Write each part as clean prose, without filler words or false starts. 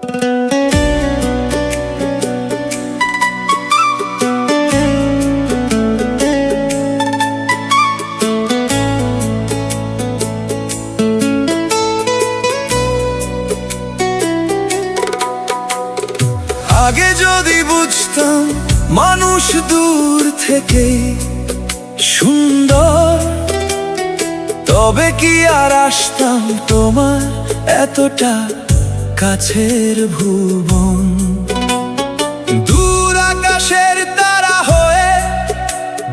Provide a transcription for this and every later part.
আগে যদি বুঝতাম মানুষ দূর থেকে সুন্দর, তবে কি আর আসতাম তোমার এতটা কাছের ভুবন। দূর আকাশের তারা হয়ে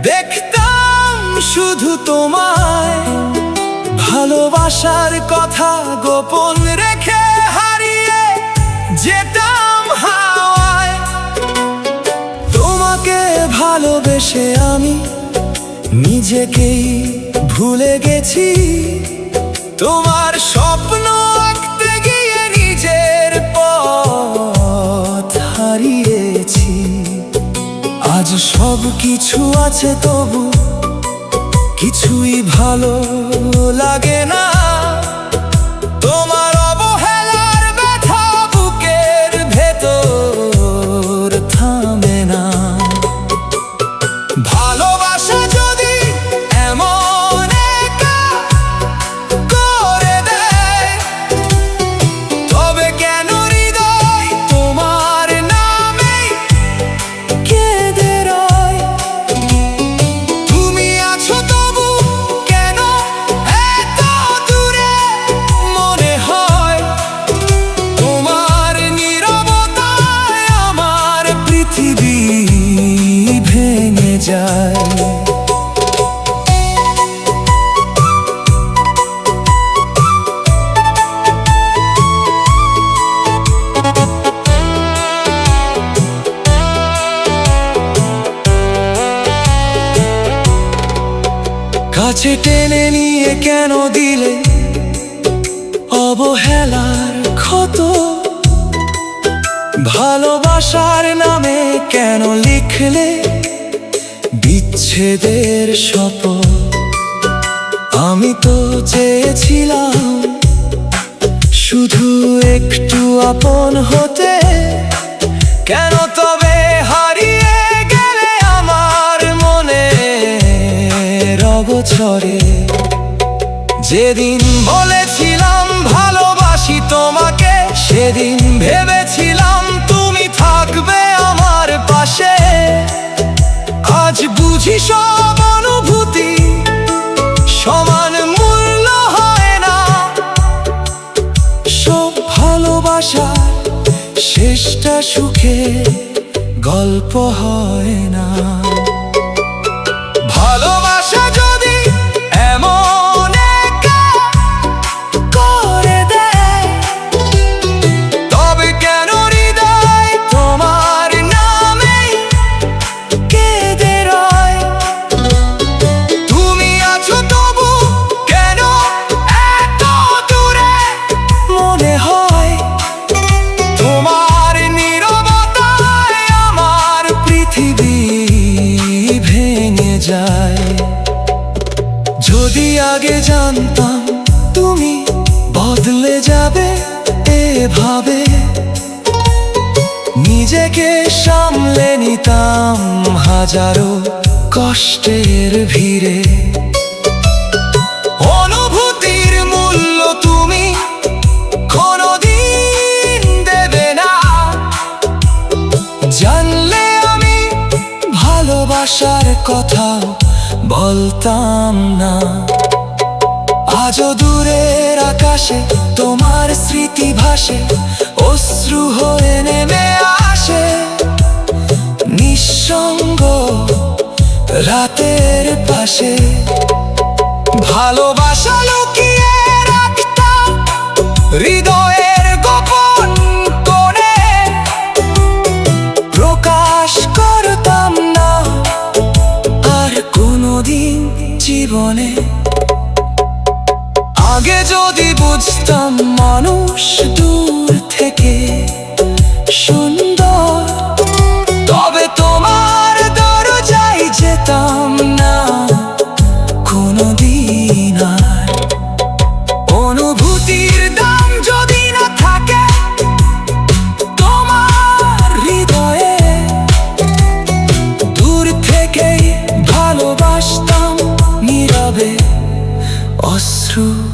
দেখতাম শুধু তোমায়, ভালোবাসার কথা গোপন রেখে হারিয়ে যেতাম হাওয়ায়। তোমাকে ভালোবেসে আমি নিজেকেই ভুলে গেছি, তোমার স্বপ্ন আঁকতে গিয়ে নিজের পথ হারিয়েছি। আজ সব কিছু আছে তবু কিছুই ভালো লাগে না, তোমার অবহেলার ব্যথা বুকের ভেতর থামে না। ভালোবাসা যদি এমন একা করে দেয়, তবে কেন হৃদয় তোমার নামে কেঁদে রয়। তুমি আছো তবু কেন এত দূরে মনে হয়, তোমার নীরবতায় আমার পৃথিবী ভেঙে যায়। কাছে টেনে নিয়ে কেন দিলে অবহেলার ক্ষত, ভালোবাসার নামে কেন লিখলে বিচ্ছেদের শপথ। আমি তো চেয়েছিলাম শুধু একটু আপন হতে, কেন তবে হারিয়ে গেলে আমার মনের অগোচরে। যেদিন বলেছিলাম ভালোবাসি তোমাকে, সেদিন ভেবেছিলাম তুমি থাকবে আমার পাশে। আজ বুঝি সব অনুভূতি সমান মূল্য হয় না, সব ভালোবাসার শেষটা সুখে গল্প হয় না। ভালোবাসা যদি এমন একা করে দেয়, তবে কেন হৃদয় তোমার নামে কেঁদে রয়। তুমি আছো তবু কেন এত দূরে মনে হয়, তোমার নীরবতায় আমার পৃথিবী ভেঙে যায়। যদি আগে জানতাম তুমি বদলে যাবে এভাবে, নিজেকে সামলে নিতাম হাজারো কষ্টের ভিড়ে। অনুভূতির মূল্য তুমি কোনোদিন দেবে না, জানলে আমি ভালোবাসার কথা বলতাম না। আজও দূরের আকাশে তোমার স্মৃতি ভাসে, অশ্রু হয়ে নেমে আসে নিঃসঙ্গ রাতের পাশে। ভালোবাসা লুকিয়ে রাখতাম হৃদয়ের গোপন কোণে, প্রকাশ করতাম না আর কোনোদিন জীবনে। আগে যদি বুঝতাম মানুষ দূর থেকে সুন্দর, তবে তোমার দরজায় যেতাম না কোনোদিন আর। অনুভূতির দাম যদি না থাকে, ভালোবাসো।